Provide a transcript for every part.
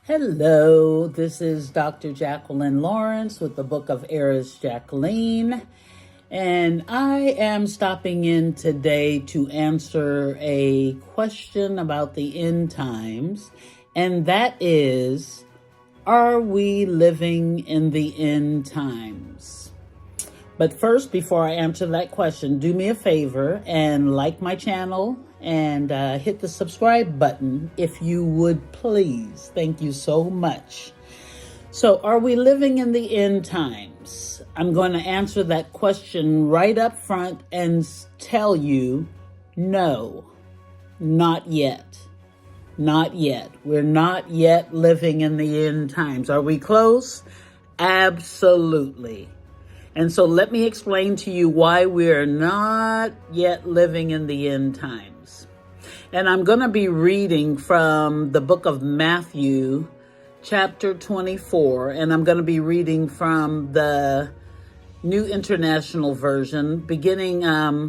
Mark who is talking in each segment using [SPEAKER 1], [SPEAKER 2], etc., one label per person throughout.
[SPEAKER 1] Hello, this is Dr. Jacqueline Lawrence with the Book of Eras Jacqueline, and I am stopping in today to answer a question about the end times, and that is, are we living in the end times? But first, before I answer that question, do me a favor and like my channel and hit the subscribe button if you would please. Thank you so much. So, are we living in the end times? I'm going to answer that question right up front and tell you, no, not yet. Not yet. We're not yet living in the end times. Are we close? Absolutely. And so let me explain to you why we're not yet living in the end times. And I'm going to be reading from the book of Matthew, chapter 24, and I'm going to be reading from the New International Version, beginning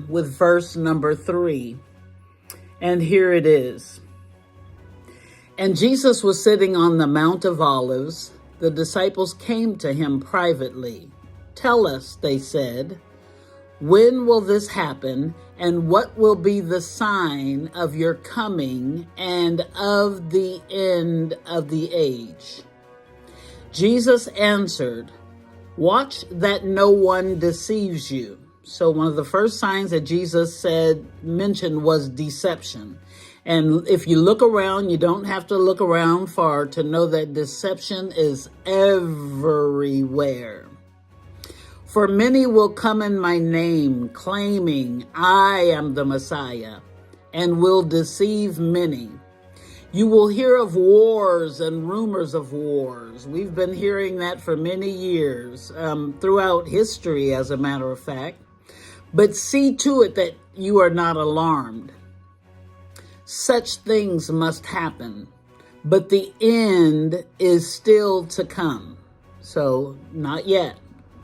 [SPEAKER 1] with verse number 3. And here it is. And Jesus was sitting on the Mount of Olives. The disciples came to him privately. Tell us, they said, when will this happen, and what will be the sign of your coming and of the end of the age? Jesus answered, watch that no one deceives you. So one of the first signs that Jesus mentioned was deception. And if you look around, you don't have to look around far to know that deception is everywhere. For many will come in my name, claiming I am the Messiah, and will deceive many. You will hear of wars and rumors of wars. We've been hearing that for many years, throughout history, as a matter of fact. But see to it that you are not alarmed. Such things must happen, but the end is still to come. So, not yet.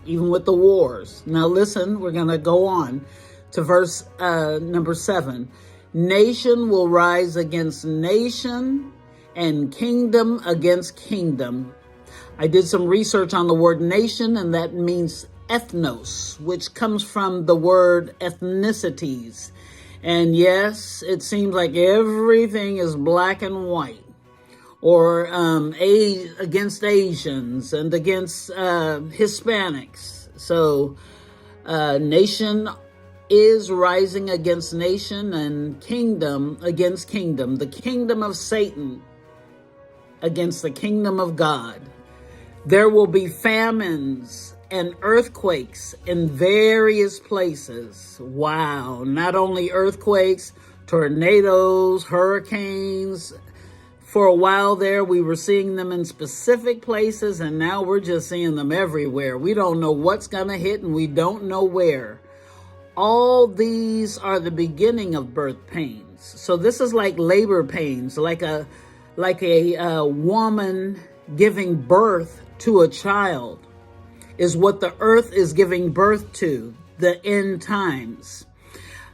[SPEAKER 1] Even with the wars. Now listen, we're going to go on to verse number 7. Nation will rise against nation and kingdom against kingdom. I did some research on the word nation, and that means ethnos, which comes from the word ethnicities. And yes, it seems like everything is black and white. Or against Asians and against Hispanics. So nation is rising against nation and kingdom against kingdom. The kingdom of Satan against the kingdom of God. There will be famines and earthquakes in various places. Wow, not only earthquakes, tornadoes, hurricanes. For a while there, we were seeing them in specific places, and now we're just seeing them everywhere. We don't know what's going to hit, and we don't know where. All these are the beginning of birth pains. So this is like labor pains, like a woman giving birth to a child is what the earth is giving birth to, the end times.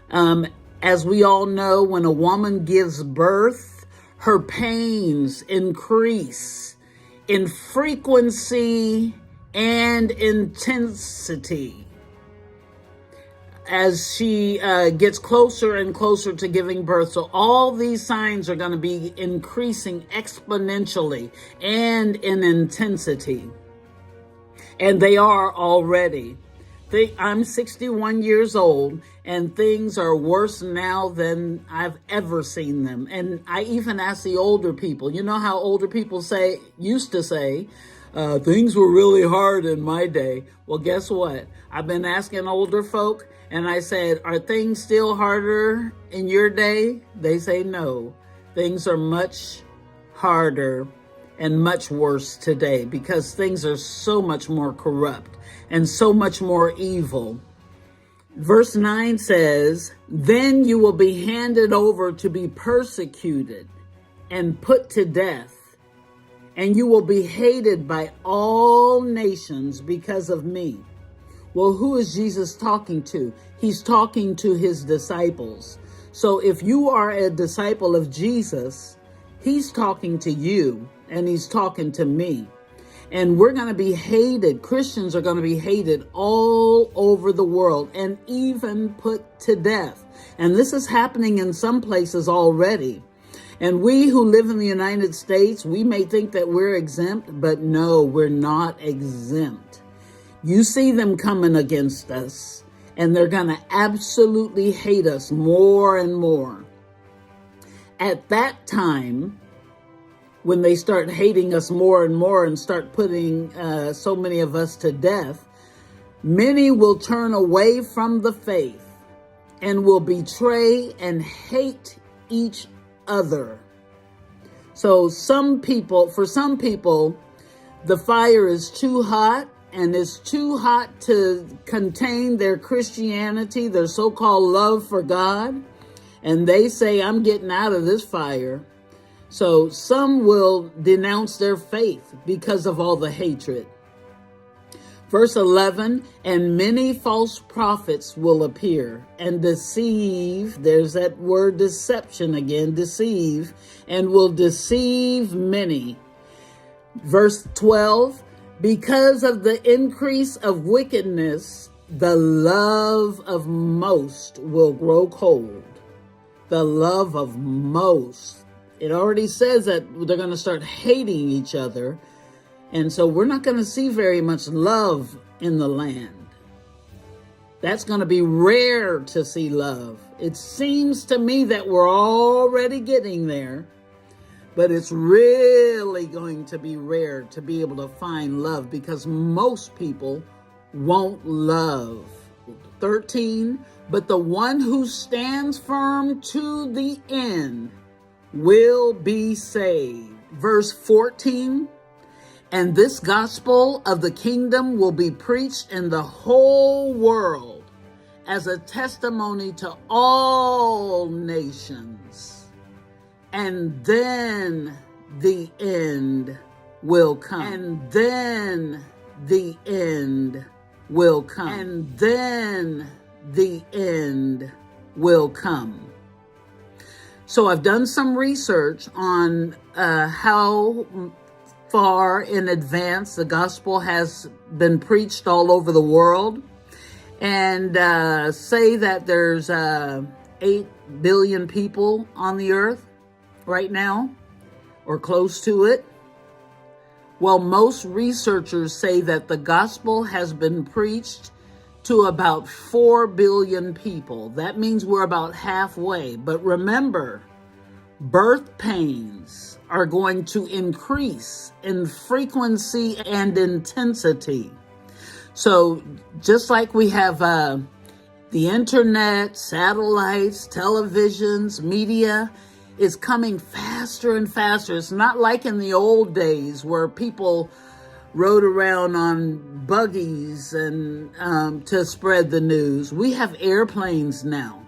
[SPEAKER 1] As we all know, when a woman gives birth, her pains increase in frequency and intensity as she gets closer and closer to giving birth. So all these signs are going to be increasing exponentially and in intensity. And they are already. I'm 61 years old, and things are worse now than I've ever seen them. And I even ask the older people, you know how older people used to say, things were really hard in my day. Well, guess what? I've been asking older folk, and I said, are things still harder in your day? They say no. Things are much harder and much worse today because things are so much more corrupt and so much more evil. Verse 9 says, then you will be handed over to be persecuted and put to death, and you will be hated by all nations because of me. Well, who is Jesus talking to? He's talking to his disciples. So if you are a disciple of Jesus, he's talking to you. and he's talking to me. And we're going to be hated. Christians are going to be hated all over the world and even put to death. And this is happening in some places already. And we who live in the United States, we may think that we're exempt, but no, we're not exempt. You see them coming against us, and they're going to absolutely hate us more and more. At that time, when they start hating us more and more and start putting so many of us to death, many will turn away from the faith and will betray and hate each other. So for some people, the fire is too hot, and it's too hot to contain their Christianity, their so-called love for God. And they say, I'm getting out of this fire. So some will denounce their faith because of all the hatred. Verse 11, and many false prophets will appear and deceive, there's that word deception again, deceive, and will deceive many. Verse 12, because of the increase of wickedness, the love of most will grow cold. The love of most. It already says that they're going to start hating each other. And so we're not going to see very much love in the land. That's going to be rare to see love. It seems to me that we're already getting there, but it's really going to be rare to be able to find love because most people won't love. 13, but the one who stands firm to the end will be saved. Verse 14, and this gospel of the kingdom will be preached in the whole world as a testimony to all nations. And then the end will come. And then the end will come. And then the end will come. So I've done some research on how far in advance the gospel has been preached all over the world, and say that there's 8 billion people on the earth right now, or close to it. Well, most researchers say that the gospel has been preached to about 4 billion people. That means we're about halfway. But remember, birth pains are going to increase in frequency and intensity. So just like we have the internet, satellites, televisions, media is coming faster and faster. It's not like in the old days where people rode around on buggies and to spread the news. We have airplanes now,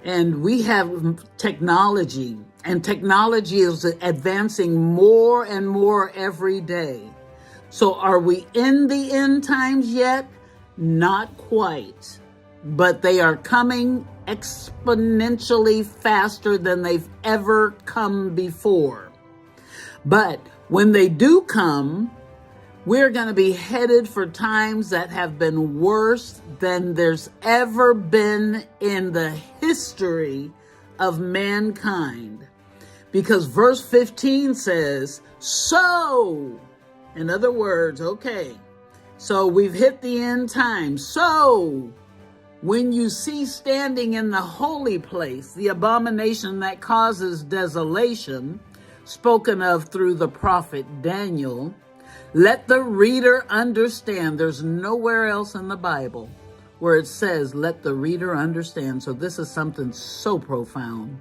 [SPEAKER 1] and we have technology, and technology is advancing more and more every day. So are we in the end times yet? Not quite, but they are coming exponentially faster than they've ever come before. But when they do come, we're going to be headed for times that have been worse than there's ever been in the history of mankind. Because verse 15 says, so, in other words, okay, so we've hit the end time. So, when you see standing in the holy place, the abomination that causes desolation, spoken of through the prophet Daniel, let the reader understand. There's nowhere else in the Bible where it says, let the reader understand. So this is something so profound.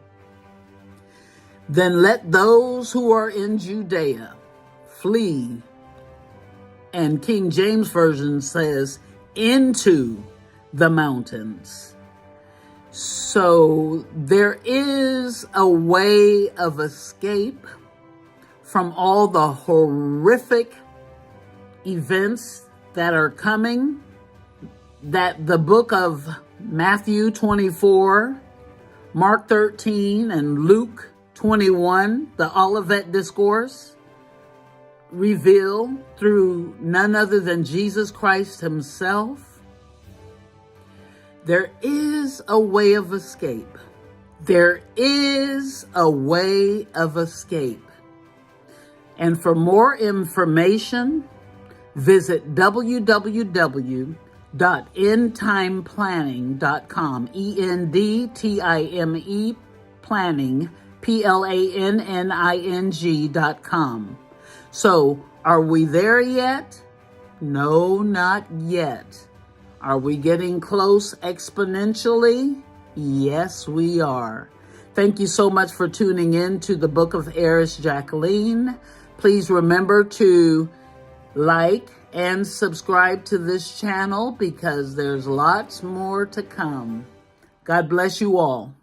[SPEAKER 1] Then let those who are in Judea flee. And King James Version says, into the mountains. So there is a way of escape from all the horrific events that are coming, that the book of Matthew 24, Mark 13, and Luke 21, the Olivet Discourse, revealed through none other than Jesus Christ himself, there is a way of escape. There is a way of escape. And for more information, visit www.endtimeplanning.com, ENDTIME planning, PLANNING.com. So, are we there yet? No, not yet. Are we getting close exponentially? Yes, we are. Thank you so much for tuning in to the Book of Heiress Jacqueline. Please remember to like and subscribe to this channel because there's lots more to come. God bless you all.